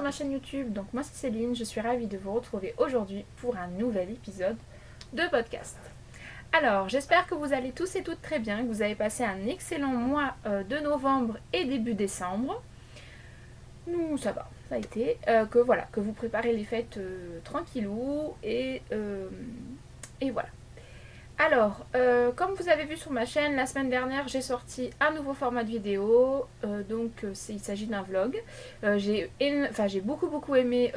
ma chaîne YouTube. Donc moi c'est Céline, je suis ravie de vous retrouver aujourd'hui pour un nouvel épisode de podcast. Alors j'espère que vous allez tous et toutes très bien, que vous avez passé un excellent mois de novembre et début décembre. Nous ça va, ça a été. Que vous préparez les fêtes tranquillou et voilà. Alors, comme vous avez vu sur ma chaîne, la semaine dernière, j'ai sorti un nouveau format de vidéo. Il s'agit d'un vlog. J'ai beaucoup aimé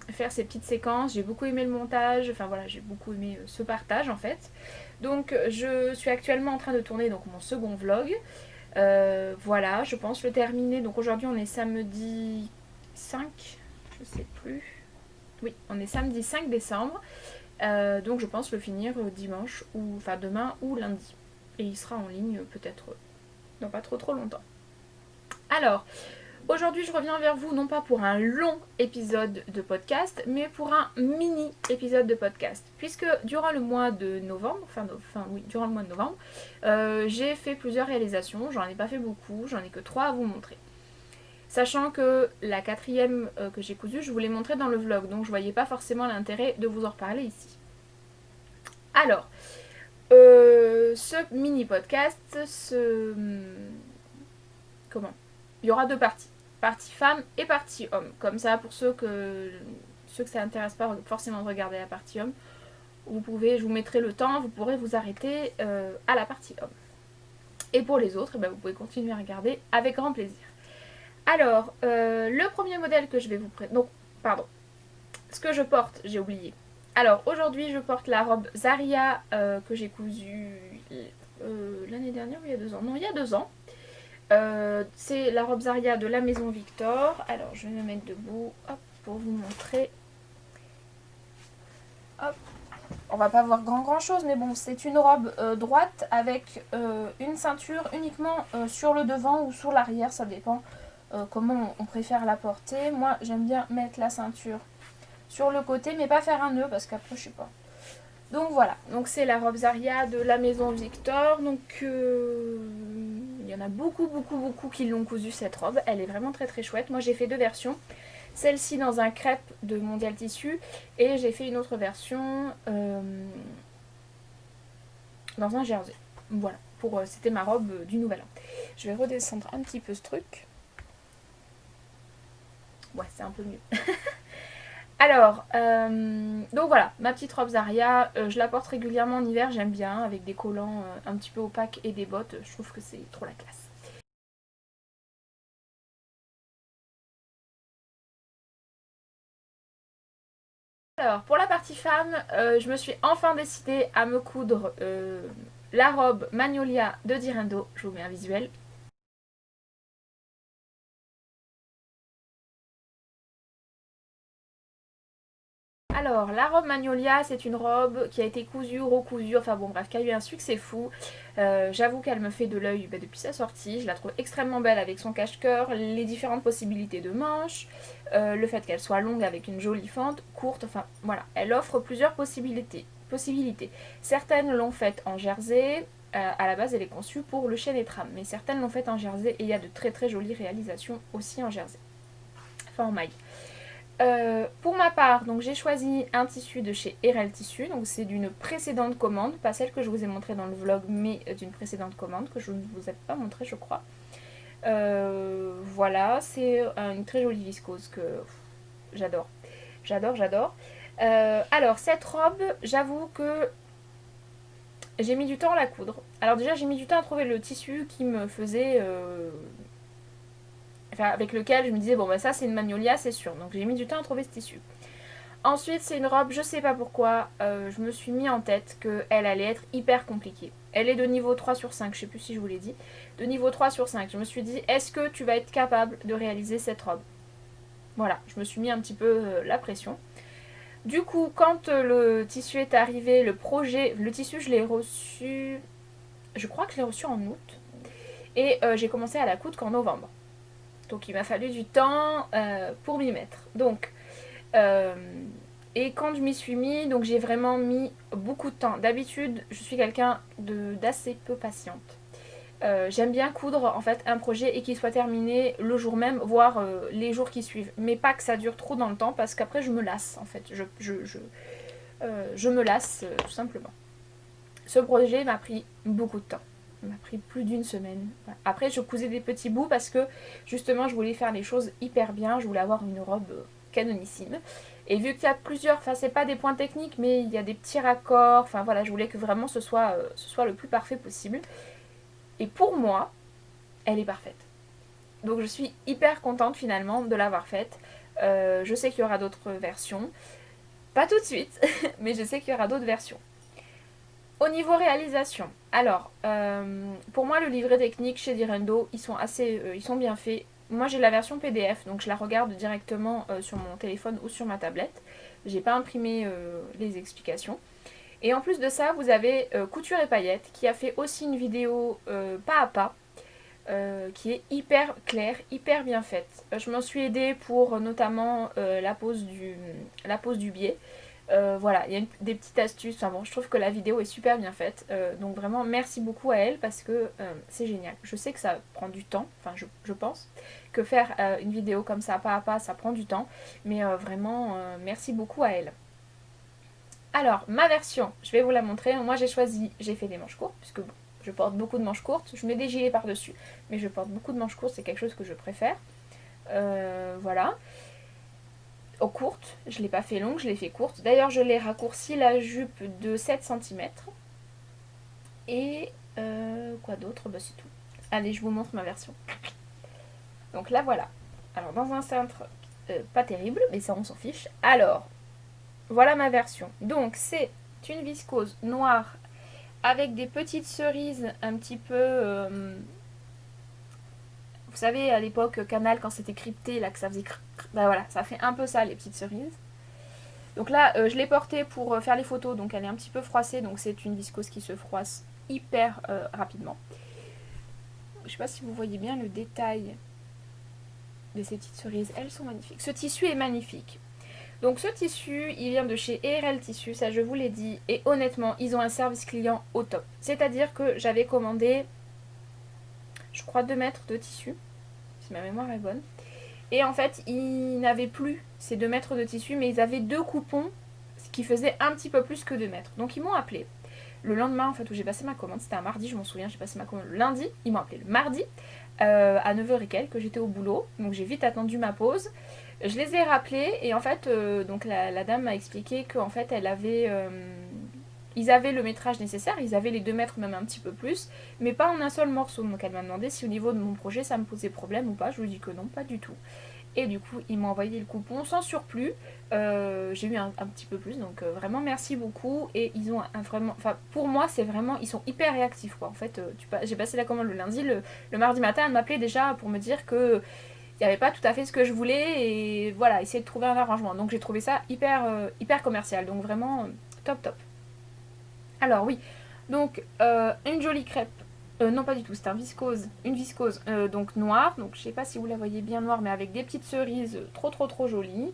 faire ces petites séquences. J'ai beaucoup aimé le montage. Enfin voilà, j'ai beaucoup aimé ce partage en fait. Donc, je suis actuellement en train de tourner donc, mon second vlog. Voilà, je pense le terminer. Donc aujourd'hui, on est samedi 5, je sais plus. Oui, on est samedi 5 décembre. Donc je pense le finir dimanche ou enfin demain ou lundi. Et il sera en ligne peut-être dans pas trop longtemps. Alors, aujourd'hui je reviens vers vous non pas pour un long épisode de podcast, mais pour un mini épisode de podcast. Puisque durant le mois de novembre, durant le mois de novembre, j'ai fait plusieurs réalisations. J'en ai pas fait beaucoup, j'en ai que 3 à vous montrer. Sachant que la quatrième que j'ai cousue, je vous l'ai montrée dans le vlog, donc je voyais pas forcément l'intérêt de vous en reparler ici. Alors, ce mini podcast, comment il y aura 2 parties. Partie femme et partie homme. Comme ça, pour ceux que ça intéresse pas forcément de regarder la partie homme, je vous mettrai le temps, vous pourrez vous arrêter à la partie homme. Et pour les autres, vous pouvez continuer à regarder avec grand plaisir. Alors, le premier modèle que je vais vous présenter... Donc, pardon. Ce que je porte, j'ai oublié. Alors, aujourd'hui, je porte la robe Zaria que j'ai cousue l'année dernière ou il y a 2 ans. Non, il y a 2 ans. C'est la robe Zaria de la maison Victor. Alors, je vais me mettre debout pour vous montrer. Hop. On va pas voir grand chose, mais bon, c'est une robe droite avec une ceinture uniquement sur le devant ou sur l'arrière, ça dépend comment on préfère la porter. Moi, j'aime bien mettre la ceinture sur le côté, mais pas faire un nœud parce qu'après, je sais pas. Donc voilà, donc c'est la robe Zaria de la maison Victor. Donc il y en a beaucoup qui l'ont cousue cette robe. Elle est vraiment très chouette. Moi j'ai fait 2 versions. Celle-ci dans un crêpe de Mondial Tissu et j'ai fait une autre version dans un jersey. Voilà, c'était ma robe du Nouvel An. Je vais redescendre un petit peu ce truc. Ouais, c'est un peu mieux. Alors, donc voilà, ma petite robe Zaria, je la porte régulièrement en hiver, j'aime bien, avec des collants un petit peu opaques et des bottes, je trouve que c'est trop la classe. Alors, pour la partie femme, je me suis enfin décidée à me coudre la robe Magnolia de Direndo, je vous mets un visuel. Alors, la robe Magnolia, c'est une robe qui a été cousue, recousue, enfin bon bref, qui a eu un succès fou. J'avoue qu'elle me fait de l'œil depuis sa sortie. Je la trouve extrêmement belle avec son cache-cœur, les différentes possibilités de manches, le fait qu'elle soit longue avec une jolie fente, courte, enfin voilà. Elle offre plusieurs possibilités. Certaines l'ont faite en jersey. À la base, elle est conçue pour le chêne et trame, mais certaines l'ont faite en jersey et il y a de très jolies réalisations aussi en jersey. Enfin en maille. Pour ma part, donc j'ai choisi un tissu de chez RL Tissu, donc c'est d'une précédente commande, pas celle que je vous ai montrée dans le vlog, mais d'une précédente commande que je ne vous ai pas montrée, je crois. Voilà, c'est une très jolie viscose que j'adore. Alors cette robe, j'avoue que j'ai mis du temps à la coudre. Alors déjà j'ai mis du temps à trouver le tissu qui me faisait avec lequel je me disais bon bah ça c'est une Magnolia c'est sûr, donc j'ai mis du temps à trouver ce tissu. Ensuite c'est une robe, je sais pas pourquoi, je me suis mis en tête qu'elle allait être hyper compliquée. Elle est de niveau 3 sur 5, je sais plus si je vous l'ai dit, de niveau 3 sur 5. Je me suis dit est-ce que tu vas être capable de réaliser cette robe? Voilà, je me suis mis un petit peu la pression. Du coup quand le tissu est arrivé, le tissu je l'ai reçu, je crois que je l'ai reçu en août, et j'ai commencé à la coudre qu'en novembre. Donc il m'a fallu du temps pour m'y mettre. Donc, et quand je m'y suis mis, donc j'ai vraiment mis beaucoup de temps. D'habitude, je suis quelqu'un d'assez peu patiente. J'aime bien coudre en fait un projet et qu'il soit terminé le jour même, voire les jours qui suivent. Mais pas que ça dure trop dans le temps parce qu'après je me lasse en fait. Je me lasse tout simplement. Ce projet m'a pris beaucoup de temps. Il m'a pris plus d'une semaine. Après je cousais des petits bouts parce que justement je voulais faire les choses hyper bien. Je voulais avoir une robe canonissime. Et vu qu'il y a plusieurs, enfin c'est pas des points techniques mais il y a des petits raccords. Enfin voilà, je voulais que vraiment ce soit le plus parfait possible. Et pour moi, elle est parfaite. Donc je suis hyper contente finalement de l'avoir faite. Je sais qu'il y aura d'autres versions. Pas tout de suite, mais je sais qu'il y aura d'autres versions. Au niveau réalisation, alors, pour moi le livret technique chez Direndo, ils sont bien faits. Moi j'ai la version PDF, donc je la regarde directement sur mon téléphone ou sur ma tablette. J'ai pas imprimé les explications. Et en plus de ça, vous avez Couture et Paillettes qui a fait aussi une vidéo pas à pas qui est hyper claire, hyper bien faite. Je m'en suis aidée pour notamment la pose du biais. Voilà, il y a des petites astuces. Enfin bon, je trouve que la vidéo est super bien faite. Donc vraiment, merci beaucoup à elle parce que c'est génial. Je sais que ça prend du temps, enfin je pense que faire une vidéo comme ça, pas à pas, ça prend du temps. Mais vraiment, merci beaucoup à elle. Alors, ma version, je vais vous la montrer. Moi, j'ai fait des manches courtes, puisque bon, je porte beaucoup de manches courtes. Je mets des gilets par-dessus, mais je porte beaucoup de manches courtes, c'est quelque chose que je préfère. Voilà. Courte, je ne l'ai pas fait longue, je l'ai fait courte. D'ailleurs, je l'ai raccourci la jupe de 7 cm. Et quoi d'autre? Bah, c'est tout. Allez, je vous montre ma version. Donc là, voilà. Alors, dans un cintre, pas terrible, mais ça, on s'en fiche. Alors, voilà ma version. Donc c'est une viscose noire avec des petites cerises un petit peu... vous savez à l'époque Canal quand c'était crypté là que ça faisait... Ben voilà, ça fait un peu ça les petites cerises. Donc là je l'ai portée pour faire les photos, donc elle est un petit peu froissée, donc c'est une viscose qui se froisse hyper rapidement. Je sais pas si vous voyez bien le détail de ces petites cerises, elles sont magnifiques. Ce tissu est magnifique. Donc ce tissu, il vient de chez ERL Tissu, ça je vous l'ai dit, et honnêtement, ils ont un service client au top. C'est-à-dire que j'avais commandé, je crois 2 mètres de tissu, si ma mémoire est bonne. Et en fait, ils n'avaient plus ces 2 mètres de tissu, mais ils avaient 2 coupons, ce qui faisait un petit peu plus que 2 mètres. Donc ils m'ont appelé. Le lendemain, en fait, où j'ai passé ma commande, c'était un mardi, je m'en souviens, j'ai passé ma commande le lundi, ils m'ont appelé le mardi, à 9h et quelques, j'étais au boulot, donc j'ai vite attendu ma pause. Je les ai rappelés et en fait, donc la dame m'a expliqué qu'en fait, ils avaient le métrage nécessaire, ils avaient les 2 mètres, même un petit peu plus, mais pas en un seul morceau. Donc elle m'a demandé si au niveau de mon projet, ça me posait problème ou pas. Je lui ai dit que non, pas du tout. Et du coup, ils m'ont envoyé le coupon sans surplus. J'ai eu un petit peu plus, donc vraiment merci beaucoup. Et ils ont vraiment, enfin pour moi, c'est vraiment, ils sont hyper réactifs quoi. En fait, j'ai passé la commande le lundi, le mardi matin, elle m'appelait déjà pour me dire que il n'y avait pas tout à fait ce que je voulais et voilà, essayer de trouver un arrangement. Donc j'ai trouvé ça hyper commercial, donc vraiment top. Alors oui, donc une jolie crêpe, non pas du tout, c'est une viscose donc noire, donc je sais pas si vous la voyez bien noire, mais avec des petites cerises trop jolies.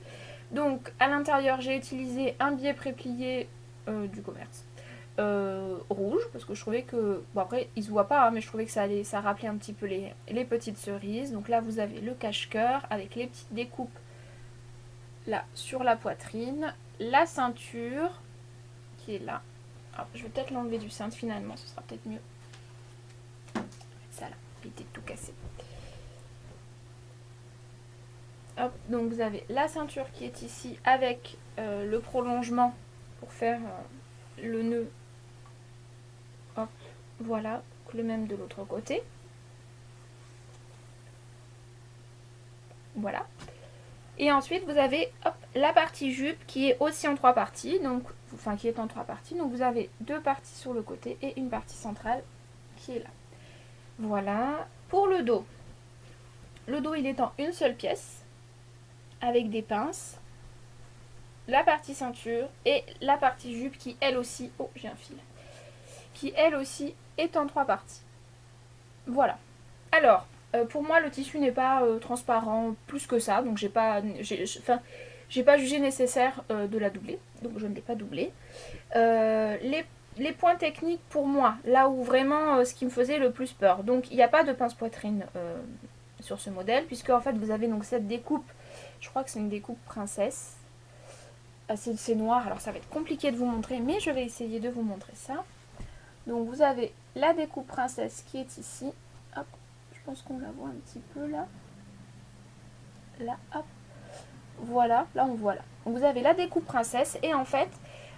Donc à l'intérieur j'ai utilisé un biais préplié du commerce. Rouge parce que je trouvais que bon après il se voit pas hein, mais je trouvais que ça rappelait un petit peu les petites cerises. Donc là vous avez le cache-cœur avec les petites découpes là sur la poitrine, la ceinture qui est là. Alors, je vais peut-être l'enlever du cintre finalement, ce sera peut-être mieux. Ça là, il était tout cassé. Hop, donc vous avez la ceinture qui est ici avec le prolongement pour faire le nœud. Hop, voilà, le même de l'autre côté. Voilà. Et ensuite vous avez hop, la partie jupe qui est aussi en 3 parties, donc enfin qui est en 3 parties. Donc vous avez 2 parties sur le côté et une partie centrale qui est là. Voilà. Pour le dos il est en une seule pièce avec des pinces, la partie ceinture et la partie jupe qui elle aussi, oh j'ai un fil, qui elle aussi est en 3 parties. Voilà. Alors, pour moi le tissu n'est pas transparent plus que ça, donc j'ai pas jugé nécessaire de la doubler, donc je ne l'ai pas doublée. les points techniques pour moi, là où vraiment ce qui me faisait le plus peur. Donc il n'y a pas de pince poitrine sur ce modèle, puisque en fait vous avez donc cette découpe, je crois que c'est une découpe princesse. C'est noir, alors ça va être compliqué de vous montrer, mais je vais essayer de vous montrer ça. Donc vous avez la découpe princesse qui est ici. Hop, je pense qu'on la voit un petit peu là. Là, hop. Voilà, là on voit là. Donc vous avez la découpe princesse et en fait,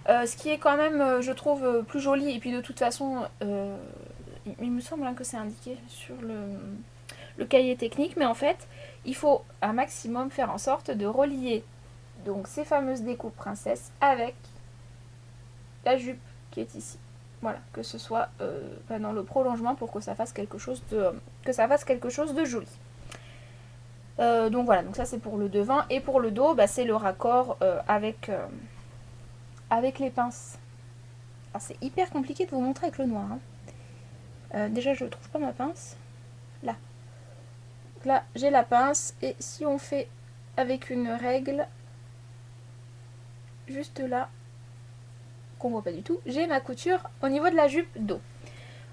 ce qui est quand même, je trouve, plus joli, et puis de toute façon, il me semble que c'est indiqué sur le cahier technique, mais en fait, il faut un maximum faire en sorte de relier donc ces fameuses découpes princesse avec la jupe qui est ici. Voilà, que ce soit dans le prolongement pour que ça fasse quelque chose de joli. Donc voilà, donc ça c'est pour le devant. Et pour le dos, bah, c'est le raccord avec les pinces. Alors c'est hyper compliqué de vous montrer avec le noir. Hein. Déjà je ne trouve pas ma pince. Là. Donc là j'ai la pince. Et si on fait avec une règle, juste là, qu'on voit pas du tout, j'ai ma couture au niveau de la jupe dos.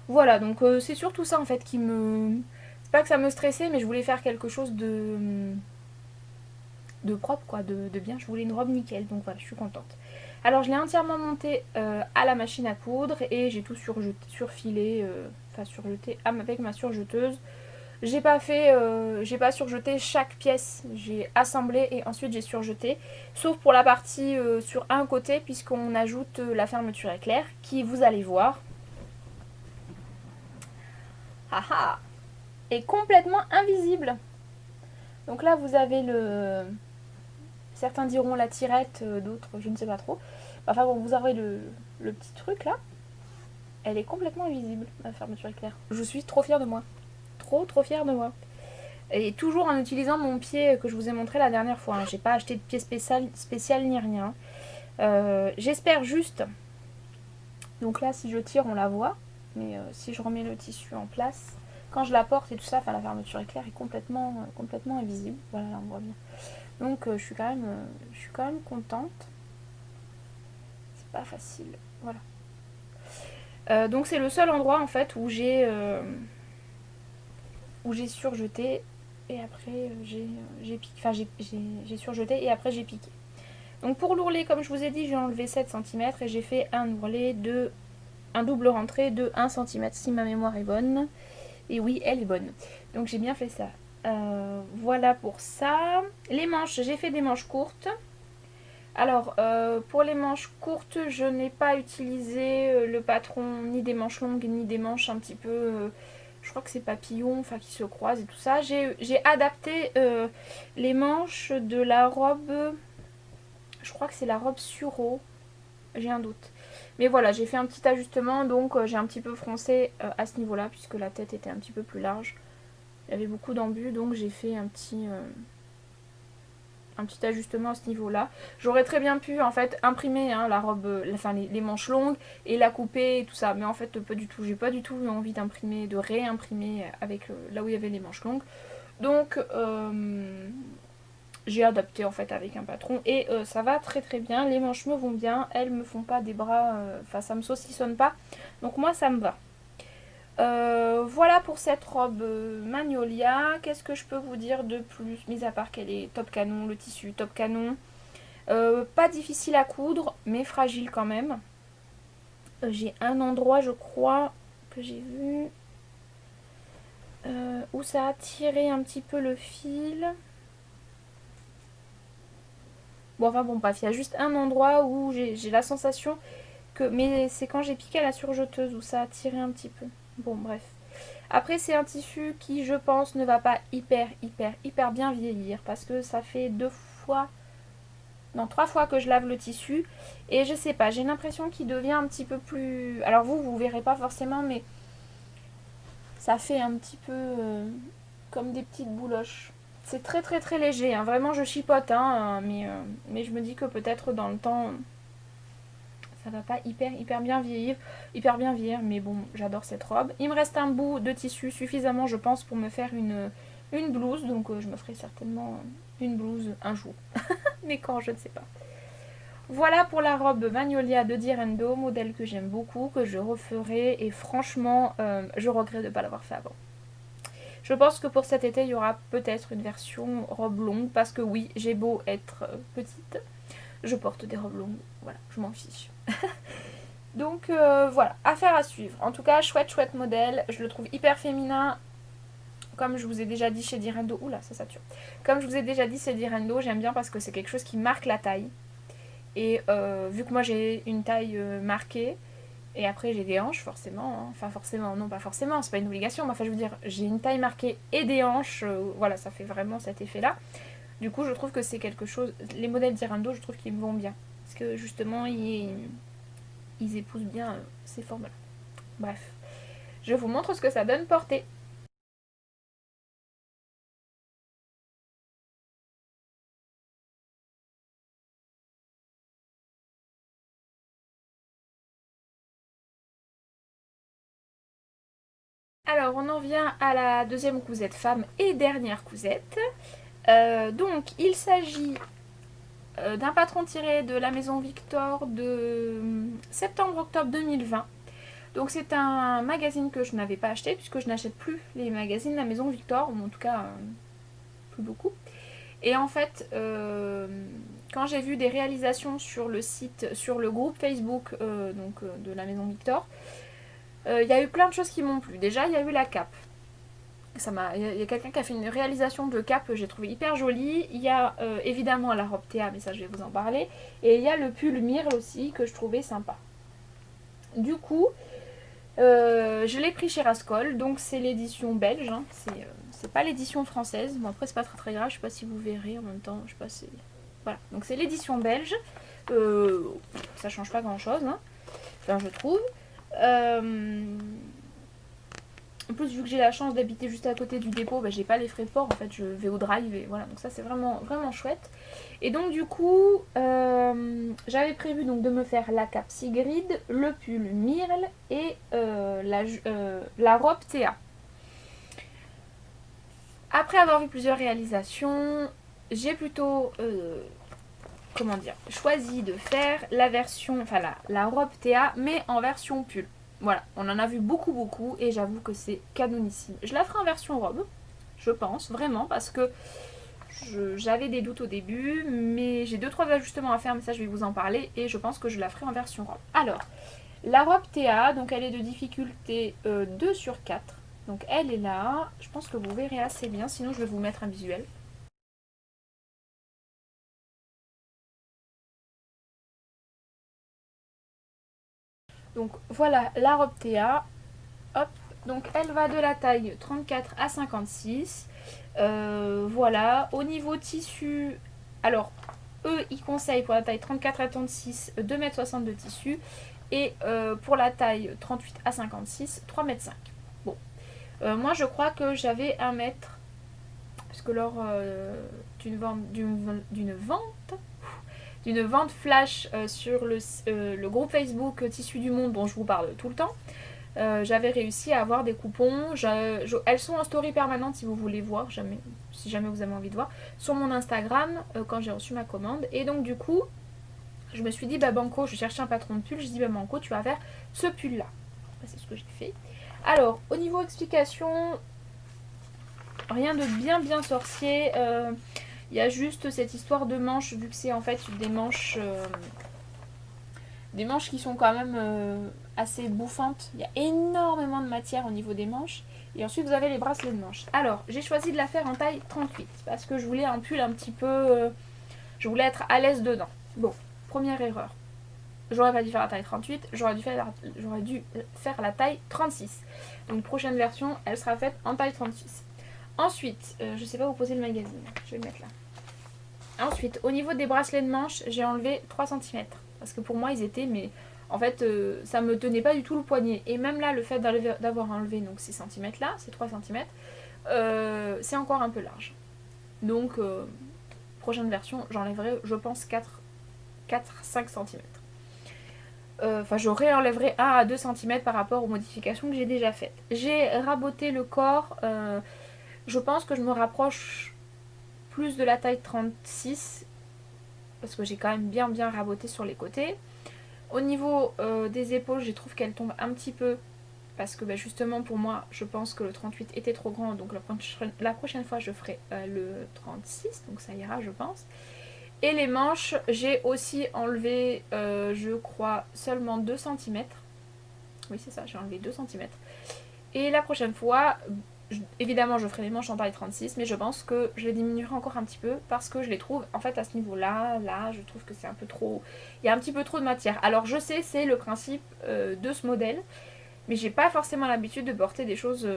Voilà, donc c'est surtout ça en fait qui me... C'est pas que ça me stressait, mais je voulais faire quelque chose de propre, quoi, de bien. Je voulais une robe nickel, donc voilà, je suis contente. Alors je l'ai entièrement montée à la machine à coudre et j'ai tout surfilé, enfin surjeté avec ma surjeteuse. J'ai pas surjeté chaque pièce, j'ai assemblé et ensuite j'ai surjeté, sauf pour la partie sur un côté, puisqu'on ajoute la fermeture éclair qui, vous allez voir, haha, est complètement invisible. Donc là vous avez certains diront la tirette, d'autres je ne sais pas trop. Enfin bon, vous aurez le petit truc là. Elle est complètement invisible, la fermeture éclair. Je suis trop fière de moi. Trop fière de moi. Et toujours en utilisant mon pied que je vous ai montré la dernière fois. Hein. J'ai pas acheté de pied spécial ni rien. J'espère juste. Donc là, si je tire, on la voit. Mais si je remets le tissu en place, quand je la porte et tout ça, enfin la fermeture éclair est complètement invisible. Voilà, là on voit bien. Donc je suis quand même contente. C'est pas facile. Voilà. Donc c'est le seul endroit en fait où j'ai surjeté et après j'ai piqué. Enfin j'ai surjeté et après j'ai piqué. Donc pour l'ourlet, comme je vous ai dit, j'ai enlevé 7 cm et j'ai fait un ourlet un double rentré de 1 cm si ma mémoire est bonne. Et oui, elle est bonne. Donc j'ai bien fait ça. Voilà pour ça. Les manches, j'ai fait des manches courtes. Alors, pour les manches courtes, je n'ai pas utilisé le patron ni des manches longues ni des manches un petit peu, je crois que c'est papillon, enfin qui se croisent et tout ça. J'ai adapté les manches de la robe, je crois que c'est la robe Suro, j'ai un doute. Mais voilà, j'ai fait un petit ajustement, donc j'ai un petit peu froncé à ce niveau-là, puisque la tête était un petit peu plus large. Il y avait beaucoup d'embus, donc j'ai fait un petit ajustement à ce niveau-là. J'aurais très bien pu en fait imprimer la robe, enfin les manches longues et la couper et tout ça, mais en fait pas du tout. J'ai pas du tout eu envie d'imprimer, de réimprimer avec là où il y avait les manches longues. Donc j'ai adapté en fait avec un patron et ça va très très bien. Les manches me vont bien, elles me font pas des bras, enfin ça me saucissonne pas. Donc moi ça me va. Voilà pour cette robe Magnolia. Qu'est-ce que je peux vous dire de plus, mis à part qu'elle est top canon, le tissu top canon. Pas difficile à coudre, mais fragile quand même. J'ai un endroit, je crois, que j'ai vu, où ça a tiré un petit peu le fil. Bon, enfin bon, bref, il y a juste un endroit où j'ai la sensation que... Mais c'est quand j'ai piqué à la surjeteuse où ça a tiré un petit peu. Bon, bref. Après, c'est un tissu qui, je pense, ne va pas hyper bien vieillir. Parce que ça fait 3 fois que je lave le tissu. Et je sais pas, j'ai l'impression qu'il devient un petit peu plus... Alors vous verrez pas forcément, mais ça fait un petit peu comme des petites bouloches. C'est très léger, hein. Vraiment je chipote, hein, mais je me dis que peut-être dans le temps ça va pas hyper bien vieillir, mais bon, j'adore cette robe. Il me reste un bout de tissu suffisamment, je pense, pour me faire une blouse, donc je me ferai certainement une blouse un jour, mais quand, je ne sais pas. Voilà pour la robe Magnolia de Direndo, modèle que j'aime beaucoup, que je referai et franchement je regrette de ne pas l'avoir fait avant. Je pense que pour cet été il y aura peut-être une version robe longue parce que oui, j'ai beau être petite, je porte des robes longues, voilà, je m'en fiche. Donc voilà, affaire à suivre. En tout cas, chouette modèle, je le trouve hyper féminin. Comme je vous ai déjà dit chez Direndo, oula ça sature. Comme je vous ai déjà dit chez Direndo, j'aime bien parce que c'est quelque chose qui marque la taille. Et vu que moi j'ai une taille marquée, et après j'ai des hanches forcément, hein. Enfin forcément, non pas forcément, c'est pas une obligation, mais enfin je veux dire, j'ai une taille marquée et des hanches, voilà, ça fait vraiment cet effet là. Du coup je trouve que c'est quelque chose, les modèles Direndo je trouve qu'ils me vont bien. Parce que justement ils épousent bien ces formes là. Bref, je vous montre ce que ça donne porté. Alors on en vient à la deuxième cousette femme et dernière cousette. Donc il s'agit d'un patron tiré de la maison Victor de septembre-octobre 2020. Donc c'est un magazine que je n'avais pas acheté puisque je n'achète plus les magazines de la maison Victor, ou en tout cas plus beaucoup. Et en fait, quand j'ai vu des réalisations sur le site, sur le groupe Facebook de la maison Victor, il y a eu plein de choses qui m'ont plu. Déjà, il y a eu la cape. Il y a quelqu'un qui a fait une réalisation de cape que j'ai trouvé hyper jolie. Il y a évidemment la robe Théa, mais ça je vais vous en parler. Et il y a le pull Mirle aussi que je trouvais sympa. Du coup, je l'ai pris chez Rascol, donc c'est l'édition belge. Hein. C'est pas l'édition française. Bon, après, c'est pas très grave, je sais pas si vous verrez en même temps. Je sais pas si... Voilà, donc c'est l'édition belge. Ça change pas grand chose, hein. Enfin, je trouve. En plus, vu que j'ai la chance d'habiter juste à côté du dépôt, bah, j'ai pas les frais de port. En fait, je vais au drive et voilà. Donc ça, c'est vraiment chouette. Et donc du coup, j'avais prévu donc de me faire la cape Sigrid, le pull Mirle et la robe Théa. Après avoir vu plusieurs réalisations, j'ai plutôt comment dire, choisi de faire la version, enfin la robe Théa, mais en version pull. Voilà, on en a vu beaucoup et j'avoue que c'est canonissime. Je la ferai en version robe, je pense, vraiment, parce que j'avais des doutes au début, mais j'ai 2-3 ajustements à faire, mais ça je vais vous en parler, et je pense que je la ferai en version robe. Alors, la robe Théa, donc elle est de difficulté 2 sur 4, donc elle est là, je pense que vous verrez assez bien, sinon je vais vous mettre un visuel. Donc voilà la robe Théa, hop, donc elle va de la taille 34 à 56. Voilà, au niveau tissu, alors eux ils conseillent pour la taille 34 à 36 2,60 m de tissu et pour la taille 38 à 56 3,5 m. Bon, moi je crois que j'avais 1 mètre, parce que lors d'une vente flash sur le groupe Facebook Tissu du Monde dont je vous parle tout le temps, j'avais réussi à avoir des coupons. Elles sont en story permanente si vous voulez voir, si jamais vous avez envie de voir, sur mon Instagram quand j'ai reçu ma commande. Et donc du coup, je me suis dit, bah Banco, je cherchais un patron de pull, je dis, bah Banco, tu vas faire ce pull là. C'est ce que j'ai fait. Alors, au niveau explication, rien de bien sorcier. Il y a juste cette histoire de manches, vu que c'est en fait des manches qui sont quand même assez bouffantes. Il y a énormément de matière au niveau des manches. Et ensuite, vous avez les bracelets de manches. Alors, j'ai choisi de la faire en taille 38 parce que je voulais un pull un petit peu... je voulais être à l'aise dedans. Bon, première erreur. J'aurais pas dû faire la taille 38, j'aurais dû faire la taille 36. Donc, prochaine version, elle sera faite en taille 36. Ensuite, je sais pas où poser le magazine. Je vais le mettre là. Ensuite, au niveau des bracelets de manches, j'ai enlevé 3 cm. Parce que pour moi, ils étaient, mais en fait, ça me tenait pas du tout le poignet. Et même là, le fait d'avoir enlevé donc, ces centimètres là, ces 3 cm, c'est encore un peu large. Donc, prochaine version, j'enlèverai, je pense, 4-5 cm. Enfin, je réenlèverai 1 à 2 cm par rapport aux modifications que j'ai déjà faites. J'ai raboté le corps. Je pense que je me rapproche plus de la taille 36 parce que j'ai quand même bien raboté sur les côtés. Au niveau des épaules, je trouve qu'elles tombent un petit peu, parce que justement pour moi, je pense que le 38 était trop grand, donc la prochaine fois je ferai le 36, donc ça ira je pense. Et les manches, j'ai aussi enlevé, je crois, seulement 2 centimètres. Oui c'est ça, j'ai enlevé 2 centimètres. Et la prochaine fois, évidemment je ferai les manches en taille 36, mais je pense que je les diminuerai encore un petit peu parce que je les trouve en fait à ce niveau là, je trouve que c'est un peu trop, il y a un petit peu trop de matière. Alors je sais, c'est le principe de ce modèle, mais j'ai pas forcément l'habitude de porter des choses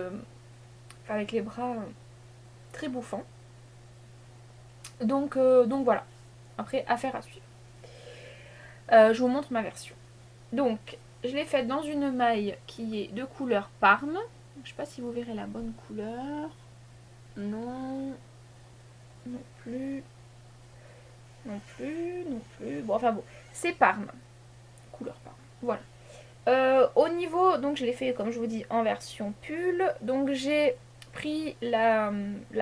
avec les bras très bouffants. Donc voilà, après affaire à suivre. Je vous montre ma version. Donc je l'ai faite dans une maille qui est de couleur Parme. Je sais pas si vous verrez la bonne couleur. Non. Non plus. Non plus. Non plus. Bon, enfin bon. C'est Parme. Couleur Parme. Voilà. Au niveau, donc je l'ai fait comme je vous dis en version pull. Donc j'ai pris la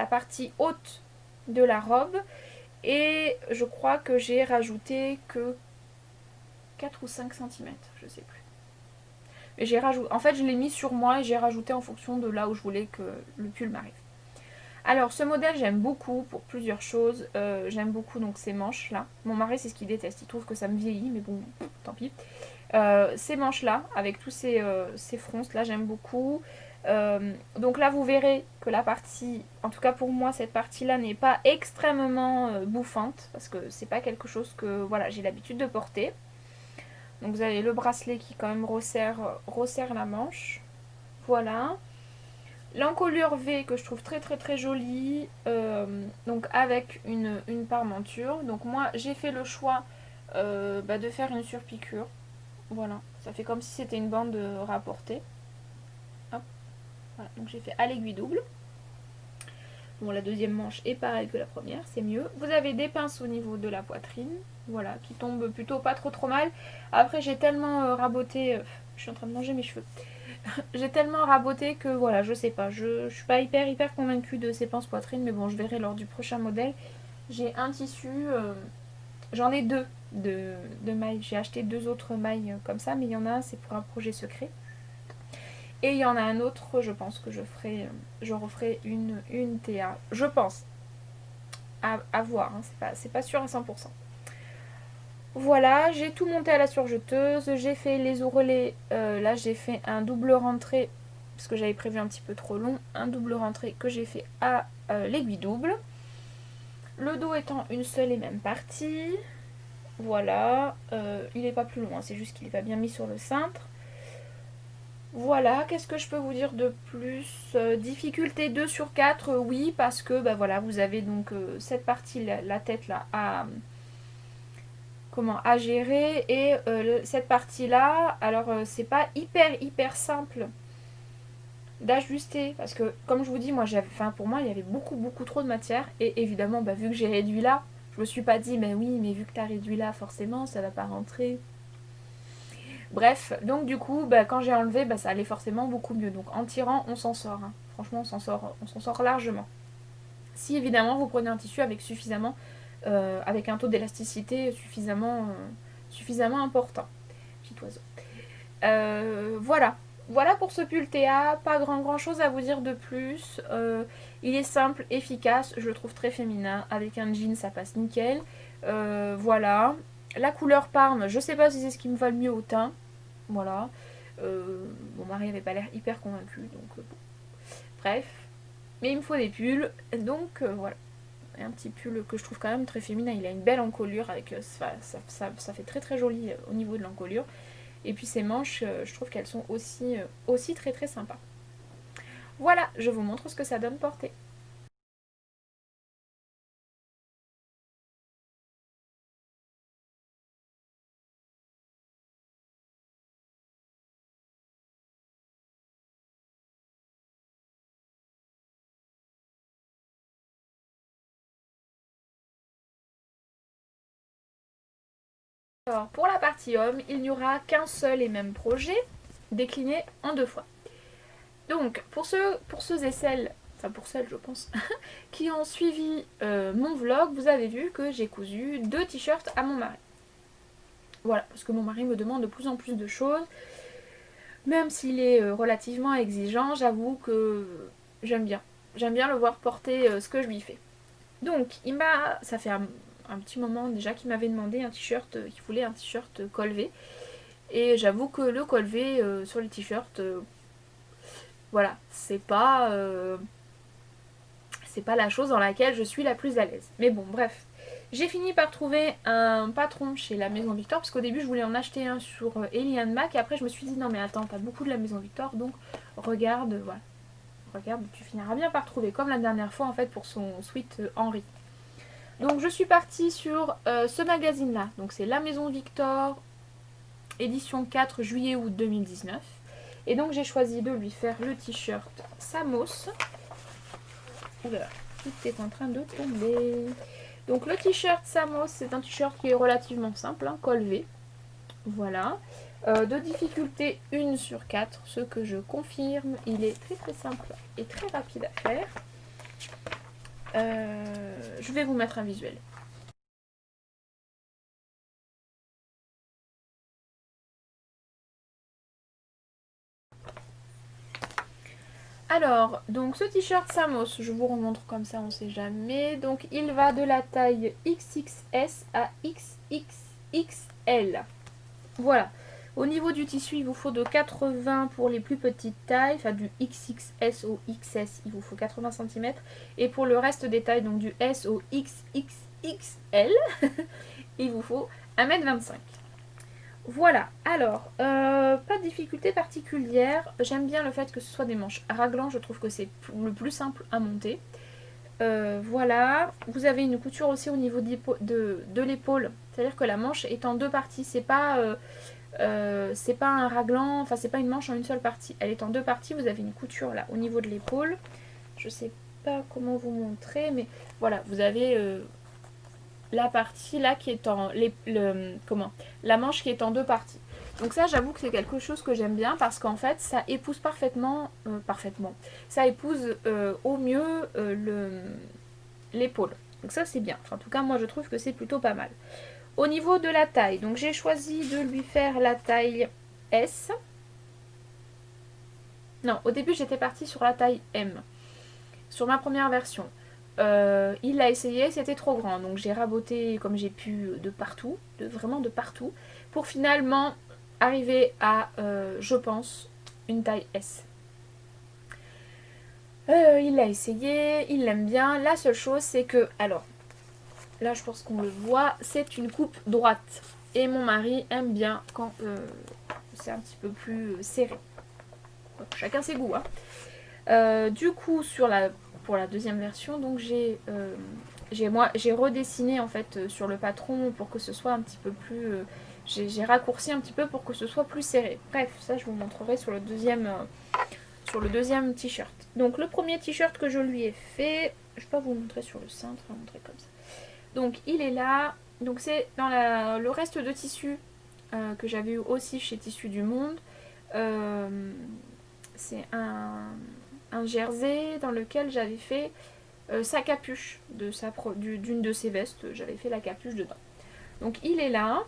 partie haute de la robe. Et je crois que j'ai rajouté que 4 ou 5 cm. Je sais plus. Et j'ai rajouté. En fait, je l'ai mis sur moi et j'ai rajouté en fonction de là où je voulais que le pull m'arrive. Alors ce modèle j'aime beaucoup pour plusieurs choses. J'aime beaucoup donc ces manches là. Mon mari c'est ce qu'il déteste, il trouve que ça me vieillit mais bon tant pis. Ces manches là avec tous ces fronces là j'aime beaucoup. Donc là vous verrez que la partie, en tout cas pour moi cette partie là n'est pas extrêmement bouffante. Parce que c'est pas quelque chose que voilà j'ai l'habitude de porter. Donc vous avez le bracelet qui quand même resserre la manche. Voilà. L'encolure V que je trouve très jolie, donc avec une parmenture. Donc moi j'ai fait le choix de faire une surpiqûre. Voilà, ça fait comme si c'était une bande rapportée. Hop, voilà, donc j'ai fait à l'aiguille double. Bon, la deuxième manche est pareille que la première, c'est mieux. Vous avez des pinces au niveau de la poitrine, voilà, qui tombent plutôt pas trop mal. Après j'ai tellement raboté, je suis en train de manger mes cheveux. J'ai tellement raboté que voilà, je sais pas, je suis pas hyper convaincue de ces pinces poitrine, mais bon, je verrai lors du prochain modèle. J'ai un tissu, j'en ai deux de mailles, j'ai acheté 2 autres mailles comme ça, mais il y en a un, c'est pour un projet secret. Et il y en a un autre, je pense que je referai une TA, je pense, à voir, hein, c'est pas sûr à 100%. Voilà, j'ai tout monté à la surjeteuse, j'ai fait les ourlets, là j'ai fait un double rentré, parce que j'avais prévu un petit peu trop long, un double rentré que j'ai fait à l'aiguille double. Le dos étant une seule et même partie, voilà, il n'est pas plus long, hein, c'est juste qu'il n'est pas bien mis sur le cintre. Voilà, qu'est-ce que je peux vous dire de plus? Difficulté 2 sur 4, oui, parce que voilà, vous avez donc cette partie, la tête là, à gérer et cette partie là alors c'est pas hyper simple d'ajuster parce que comme je vous dis moi pour moi il y avait beaucoup trop de matière et évidemment vu que j'ai réduit là je me suis pas dit mais oui mais vu que t'as réduit là forcément ça va pas rentrer, bref donc du coup quand j'ai enlevé ça allait forcément beaucoup mieux, donc en tirant on s'en sort, hein. Franchement on s'en sort largement si évidemment vous prenez un tissu avec suffisamment avec un taux d'élasticité suffisamment important. Petit oiseau. Voilà pour ce pull TA, pas grand chose à vous dire de plus. Il est simple, efficace, je le trouve très féminin. Avec un jean ça passe nickel. Voilà. La couleur Parme, je sais pas si c'est ce qui me va le mieux au teint. Voilà. Mon mari avait pas l'air hyper convaincu, donc bon. Bref. Mais il me faut des pulls, donc voilà. Un petit pull que je trouve quand même très féminin, il a une belle encolure avec ça fait très joli au niveau de l'encolure, et puis ses manches je trouve qu'elles sont aussi très sympas. Voilà, je vous montre ce que ça donne porté. Alors pour la partie homme, il n'y aura qu'un seul et même projet décliné en 2 fois. Donc pour ceux et celles enfin pour celles je pense, qui ont suivi mon vlog, vous avez vu que j'ai cousu 2 t-shirts à mon mari. Voilà, parce que mon mari me demande de plus en plus de choses. Même s'il est relativement exigeant, j'avoue que j'aime bien. J'aime bien le voir porter ce que je lui fais. Donc, ça fait un petit moment déjà qu'il m'avait demandé un t-shirt, qu'il voulait un t-shirt col V. Et j'avoue que le col V sur les t-shirts, voilà, c'est pas la chose dans laquelle je suis la plus à l'aise. Mais bon, bref. J'ai fini par trouver un patron chez la Maison Victor, parce qu'au début je voulais en acheter un sur Eliane Mac, et après je me suis dit non mais attends, t'as beaucoup de la Maison Victor, donc regarde, voilà. Regarde, tu finiras bien par trouver, comme la dernière fois en fait pour son sweat Henri. Donc je suis partie sur ce magazine là, donc c'est la Maison Victor, édition 4 juillet-août 2019. Et donc j'ai choisi de lui faire le t-shirt Samos. Oula, tout est en train de tomber. Donc le t-shirt Samos, c'est un t-shirt qui est relativement simple, hein, col V. Voilà. De difficulté 1 sur 4, ce que je confirme. Il est très très simple et très rapide à faire. Je vais vous mettre un visuel. Alors, donc ce t-shirt Samos, je vous remontre comme ça, on sait jamais. Donc il va de la taille XXS à XXXL. Voilà. Au niveau du tissu, il vous faut de 80 pour les plus petites tailles, enfin du XXS au XS, il vous faut 80 cm. Et pour le reste des tailles, donc du S au XXXL, il vous faut 1m25. Voilà, alors, pas de difficulté particulière. J'aime bien le fait que ce soit des manches raglan, je trouve que c'est le plus simple à monter. Voilà, vous avez une couture aussi au niveau de l'épaule, c'est-à-dire que la manche est en 2 parties, c'est pas un raglan, enfin c'est pas une manche en une seule partie, elle est en 2 parties, vous avez une couture là au niveau de l'épaule, je sais pas comment vous montrer, mais voilà, vous avez la partie là qui est en la manche qui est en 2 parties. Donc ça j'avoue que c'est quelque chose que j'aime bien parce qu'en fait ça épouse parfaitement, ça épouse au mieux l'épaule. Donc ça c'est bien, enfin, en tout cas moi je trouve que c'est plutôt pas mal. Au niveau de la taille, donc j'ai choisi de lui faire la taille S. Non, au début j'étais partie sur la taille M, sur ma première version. Il l'a essayé, c'était trop grand, donc j'ai raboté comme j'ai pu de partout, vraiment de partout, pour finalement arriver à, je pense, une taille S. Il l'a essayé, il l'aime bien. La seule chose c'est que, alors, là je pense qu'on le voit, c'est une coupe droite. Et mon mari aime bien quand c'est un petit peu plus serré. Chacun ses goûts, hein. Du coup, pour la deuxième version, donc j'ai redessiné en fait sur le patron pour que ce soit un petit peu plus... j'ai raccourci un petit peu pour que ce soit plus serré. Bref, ça je vous montrerai sur le deuxième t-shirt. Donc le premier t-shirt que je lui ai fait, je vais pas vous montrer sur le cintre, je vais vous montrer comme ça. Donc il est là, donc c'est dans le reste de tissu que j'avais eu aussi chez Tissu du Monde. C'est un jersey dans lequel j'avais fait sa capuche d'une de ses vestes, j'avais fait la capuche dedans. Donc il est là.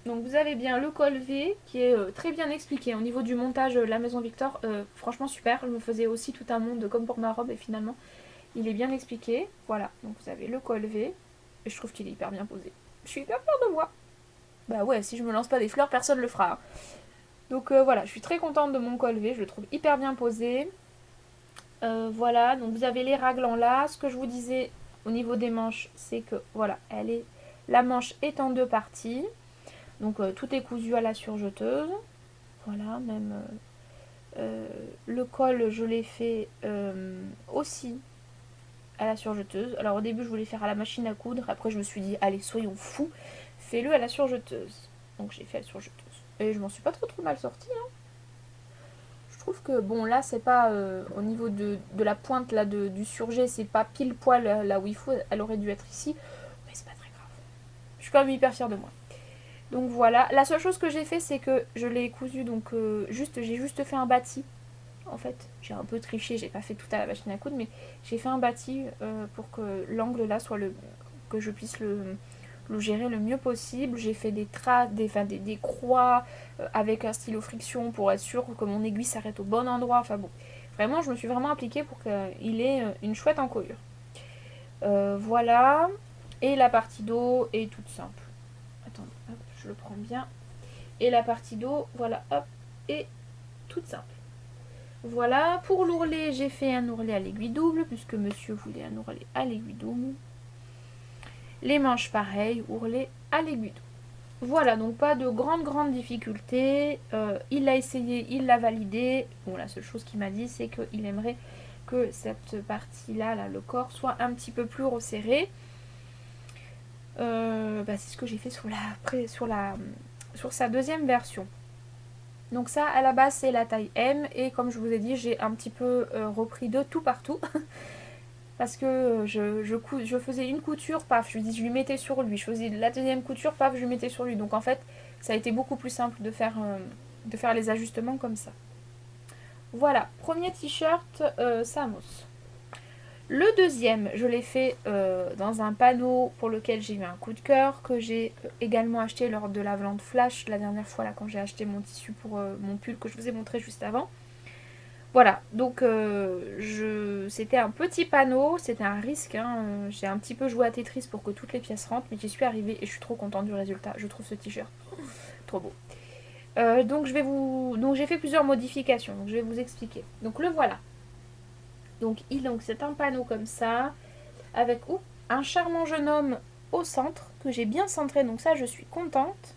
Donc vous avez bien le col V qui est très bien expliqué. Au niveau du montage, la Maison Victor, franchement super. Je me faisais aussi tout un monde comme pour ma robe et finalement il est bien expliqué. Voilà, donc vous avez le col V. Et je trouve qu'il est hyper bien posé. Je suis hyper fière de moi. Bah ouais, si je me lance pas des fleurs, personne le fera. Donc voilà, je suis très contente de mon col V. Je le trouve hyper bien posé. Voilà, donc vous avez les raglans là. Ce que je vous disais au niveau des manches, c'est que voilà, la manche est en 2 parties. Donc tout est cousu à la surjeteuse. Voilà, même le col, je l'ai fait aussi à la surjeteuse. Alors au début, je voulais faire à la machine à coudre. Après, je me suis dit, allez, soyons fous, fais-le à la surjeteuse. Donc j'ai fait à la surjeteuse. Et je m'en suis pas trop mal sortie. Hein. Je trouve que, bon, là, c'est pas au niveau de la pointe là, du surjet, c'est pas pile poil là où il faut. Elle aurait dû être ici. Mais c'est pas très grave. Je suis quand même hyper fière de moi. Donc voilà, la seule chose que j'ai fait c'est que je l'ai cousu donc j'ai juste fait un bâti En fait, j'ai un peu triché, j'ai pas fait tout à la machine à coudre, mais j'ai fait un bâti pour que l'angle là soit que je puisse le gérer le mieux possible. J'ai fait des traces, des croix avec un stylo friction pour être sûr que mon aiguille s'arrête au bon endroit. Enfin bon, vraiment, je me suis vraiment appliquée pour qu'il ait une chouette encolure. Voilà. Et la partie dos est toute simple. Attendez, hop, je le prends bien. Et la partie dos, voilà, hop, est toute simple. Voilà, pour l'ourlet, j'ai fait un ourlet à l'aiguille double, puisque monsieur voulait un ourlet à l'aiguille double. Les manches, pareil, ourlet à l'aiguille double. Voilà, donc pas de grandes difficultés. Il l'a essayé, il l'a validé. Bon, la seule chose qu'il m'a dit, c'est qu'il aimerait que cette partie-là, là, le corps, soit un petit peu plus resserré. C'est ce que j'ai fait sur sa deuxième version. Donc ça, à la base, c'est la taille M. Et comme je vous ai dit, j'ai un petit peu repris de tout partout. Parce que je faisais une couture, paf, je lui mettais sur lui. Je faisais la deuxième couture, paf, je lui mettais sur lui. Donc en fait, ça a été beaucoup plus simple de faire les ajustements comme ça. Voilà, premier t-shirt Samos. Le deuxième, je l'ai fait dans un panneau pour lequel j'ai eu un coup de cœur, que j'ai également acheté lors de la vente flash la dernière fois, là, quand j'ai acheté mon tissu pour mon pull que je vous ai montré juste avant. Voilà, donc c'était un petit panneau, c'était un risque, hein. J'ai un petit peu joué à Tetris pour que toutes les pièces rentrent, mais j'y suis arrivée et je suis trop contente du résultat. Je trouve ce t-shirt trop beau. Donc j'ai fait plusieurs modifications, donc je vais vous expliquer. Donc le voilà. Donc c'est un panneau comme ça, avec un charmant jeune homme au centre, que j'ai bien centré, donc ça je suis contente.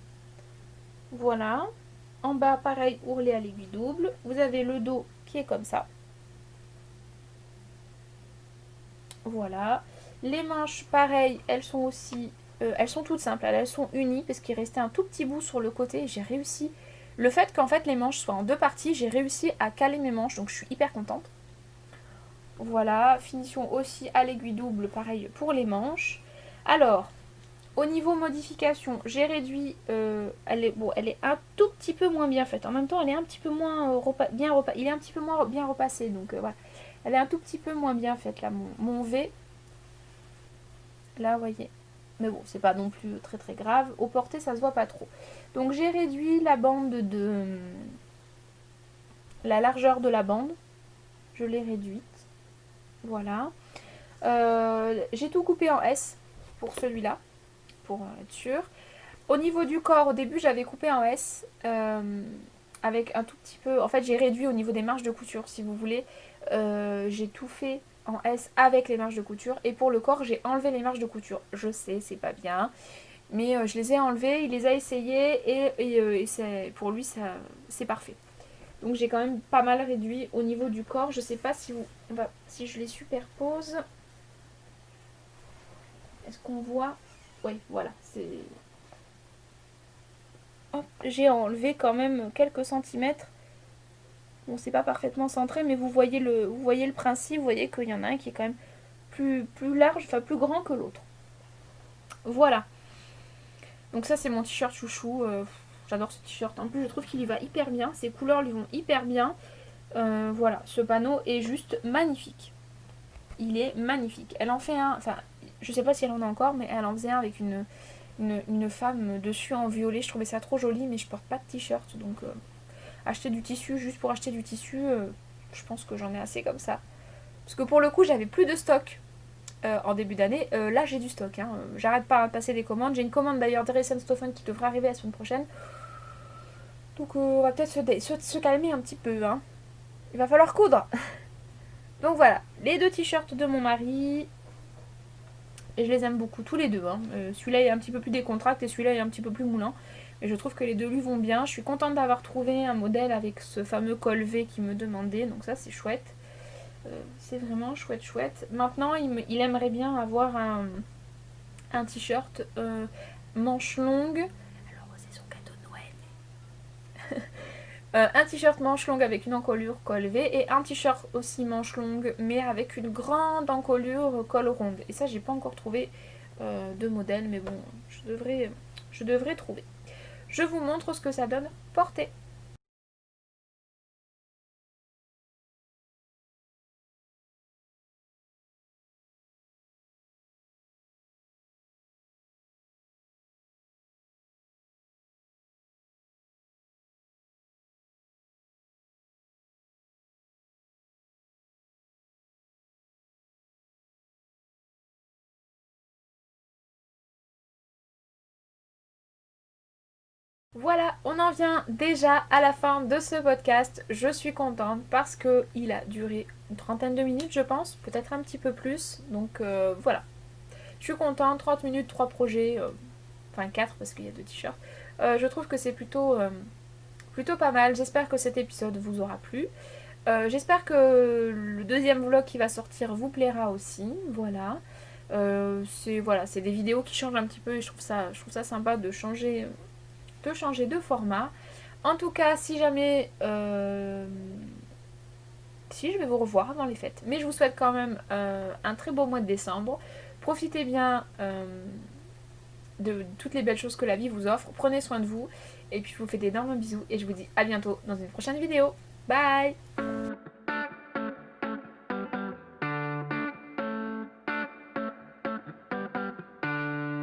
Voilà. En bas, pareil, ourlet à l'aiguille double. Vous avez le dos qui est comme ça. Voilà. Les manches, pareil, elles sont aussi... elles sont toutes simples, elles sont unies, parce qu'il restait un tout petit bout sur le côté. J'ai réussi... Le fait qu'en fait les manches soient en deux parties, j'ai réussi à caler mes manches, donc je suis hyper contente. Voilà, finition aussi à l'aiguille double, pareil pour les manches. Alors, au niveau modification, j'ai réduit, elle est un tout petit peu moins bien faite. En même temps, elle est un petit peu moins bien repassée. Il est un petit peu moins bien repassé, donc voilà. Elle est un tout petit peu moins bien faite là, mon V. Là, vous voyez. Mais bon, c'est pas non plus très très grave. Au porté, ça se voit pas trop. Donc j'ai réduit la bande de... la largeur de la bande. Je l'ai réduite. Voilà. J'ai tout coupé en S pour celui-là. Pour être sûr. Au niveau du corps, au début, j'avais coupé en S. Avec un tout petit peu... En fait, j'ai réduit au niveau des marges de couture, si vous voulez. J'ai tout fait en S avec les marges de couture. Et pour le corps, j'ai enlevé les marges de couture. Je sais, c'est pas bien. Mais je les ai enlevées, il les a essayées. Et pour lui, c'est parfait. Donc j'ai quand même pas mal réduit au niveau du corps. Je sais pas si je les superpose. Est-ce qu'on voit? Oui, voilà. J'ai enlevé quand même quelques centimètres. Bon, c'est pas parfaitement centré, mais vous voyez le principe. Vous voyez qu'il y en a un qui est quand même plus large, enfin plus grand que l'autre. Voilà. Donc ça, c'est mon t-shirt chouchou. J'adore ce t-shirt. En plus, je trouve qu'il y va hyper bien. Ses couleurs lui vont hyper bien. Voilà, ce panneau est juste magnifique. Il est magnifique. Elle en fait un... Enfin, je sais pas si elle en a encore, mais elle en faisait un avec une femme dessus en violet. Je trouvais ça trop joli, mais je porte pas de t-shirt. Donc, acheter du tissu juste pour acheter du tissu, je pense que j'en ai assez comme ça. Parce que pour le coup, j'avais plus de stock en début d'année. Là, j'ai du stock. Hein. J'arrête pas de passer des commandes. J'ai une commande d'ailleurs d'Harris & Stoffen qui devrait arriver la semaine prochaine. Donc, on va peut-être se calmer un petit peu. Hein. Il va falloir coudre. Donc voilà, les deux t-shirts de mon mari. Et je les aime beaucoup, tous les deux. Hein. Celui-là est un petit peu plus décontracté et celui-là est un petit peu plus moulant. Mais je trouve que les deux lui vont bien. Je suis contente d'avoir trouvé un modèle avec ce fameux col V qu'il me demandait. Donc ça, c'est chouette. C'est vraiment chouette. Maintenant, il aimerait bien avoir un t-shirt manche longue. Alors, c'est son cadeau de Noël. Un t-shirt manche longue avec une encolure col V et un t-shirt aussi manche longue mais avec une grande encolure col ronde. Et ça, j'ai pas encore trouvé de modèle, mais bon, je devrais trouver. Je vous montre ce que ça donne porté. Voilà, on en vient déjà à la fin de ce podcast. Je suis contente parce qu'il a duré une trentaine de minutes, je pense, peut-être un petit peu plus. Donc voilà, je suis contente, 30 minutes, 3 projets, enfin 4 parce qu'il y a 2 t-shirts. Je trouve que c'est plutôt pas mal. J'espère que cet épisode vous aura plu. J'espère que le deuxième vlog qui va sortir vous plaira aussi. Voilà. C'est des vidéos qui changent un petit peu et je trouve ça sympa de changer de format. En tout cas, si jamais... si, je vais vous revoir avant les fêtes. Mais je vous souhaite quand même un très beau mois de décembre. Profitez bien de toutes les belles choses que la vie vous offre. Prenez soin de vous. Et puis je vous fais d'énormes bisous. Et je vous dis à bientôt dans une prochaine vidéo. Bye!